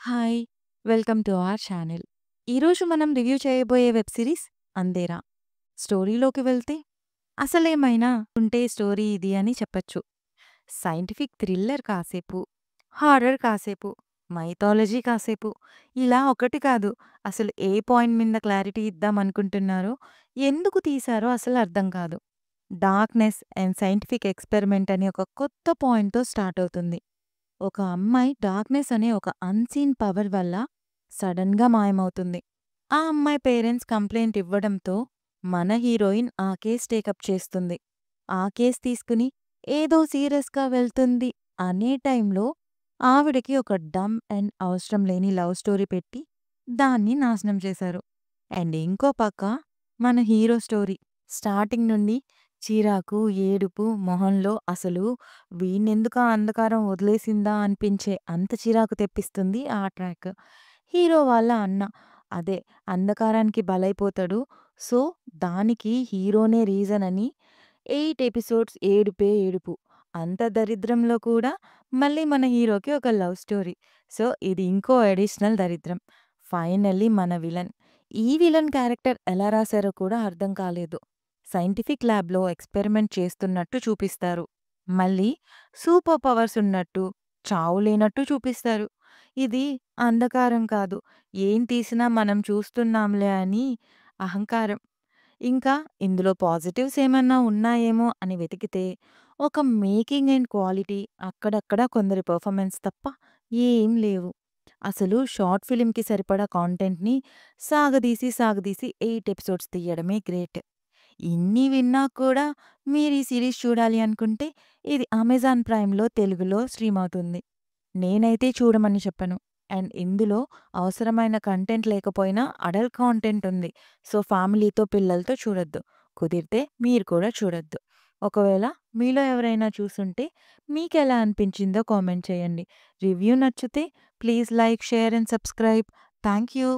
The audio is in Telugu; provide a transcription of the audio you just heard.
Hi! Welcome to our channel. ఈరోజు మనం రివ్యూ చేయబోయే వెబ్ సిరీస్ 'అంధేరా'. స్టోరీలోకి వెళ్తే అసలేమైనా ఉంటే స్టోరీ ఇది అని చెప్పొచ్చు. సైంటిఫిక్ థ్రిల్లర్ కాసేపు, హారర్ కాసేపు, మైథాలజీ కాసేపు ఇలా ఒకటి కాదు. అసలు ఏ పాయింట్ మీద క్లారిటీ ఇద్దామనుకుంటున్నారో, ఎందుకు తీశారో అసలు అర్థం కాదు. డార్క్‌నెస్ అండ్ సైంటిఫిక్ ఎక్స్‌పెరిమెంట్ అని ఒక కొత్త పాయింట్‌తో స్టార్ట్ అవుతుంది. ఒక అమ్మాయి డార్క్‌నెస్ అనే ఒక అన్‌సీన్ పవర్ వల్ల సడెన్‌గా మాయమవుతుంది. ఆ అమ్మాయి పేరెంట్స్ కంప్లెయింట్ ఇవ్వడంతో మన హీరోయిన్ ఆ కేస్ టేకప్ చేస్తుంది. ఆ కేస్ తీసుకుని ఏదో సీరియస్‌గా వెళ్తుంది అనే టైంలో ఆవిడకి ఒక డమ్ అండ్ అవసరం లేని లవ్ స్టోరీ పెట్టి దాన్ని నాశనం చేశారు. అండ్ ఇంకో పక్క మన హీరో స్టోరీ. స్టార్టింగ్ నుండి చిరాకు, ఏడుపు మొహంలో అసలు వీణ్ణెందుకా అంధకారం వదిలేసిందా అనిపించే అంత చిరాకు తెప్పిస్తుంది ఆ ట్రాక్. హీరో వాళ్ళ అన్న. అదే అంధకారానికి బలైపోతాడు. సో, దానికి హీరోనే రీజన్ అని 8 ఎపిసోడ్స్ ఏడుపే ఏడుపు. అంత దరిద్రంలో కూడా మళ్ళీ మన హీరోకి ఒక లవ్ స్టోరీ. సో, ఇది ఇంకో అడిషనల్ దరిద్రం. ఫైనల్లీ మన విలన్. ఈ విలన్ క్యారెక్టర్ ఎలా రాశారో కూడా అర్థం కాలేదు. సైంటిఫిక్ ల్యాబ్‌లో ఎక్స్‌పెరిమెంట్ చేస్తున్నట్టు చూపిస్తారు. మళ్ళీ సూపర్ పవర్స్ ఉన్నట్టు, చావు లేనట్టు చూపిస్తారు. ఇది అంధకారం కాదు. ఏం తీసినా మనం చూస్తున్నాంలే అని అహంకారం. ఇంకా ఇందులో పాజిటివ్స్ ఏమన్నా ఉన్నాయేమో అని వెతికితే, ఒక మేకింగ్ అండ్ క్వాలిటీ అక్కడక్కడ కొందరి పెర్ఫార్మెన్స్ తప్ప ఏం లేవు. అసలు షార్ట్ ఫిల్మ్‌కి సరిపడా కాంటెంట్‌ని సాగదీసి 8 ఎపిసోడ్స్ తీయడమే గ్రేట్. ఇన్ని విన్నా కూడా మీరు ఈ సీరీస్ చూడాలి అనుకుంటే, ఇది అమెజాన్ ప్రైమ్‌లో తెలుగులో స్ట్రీమ్ అవుతుంది. నేనైతే చూడమని చెప్పను. అండ్ ఇందులో అవసరమైన కంటెంట్ లేకపోయినా అడల్ట్ కాంటెంట్ ఉంది. సో, ఫ్యామిలీతో, పిల్లలతో చూడొద్దు. కుదిరితే మీరు కూడా చూడొద్దు. ఒకవేళ మీలో ఎవరైనా చూసుంటే మీకెలా అనిపించిందో కామెంట్ చేయండి. రివ్యూ నచ్చితే please like, share and subscribe. Thank you.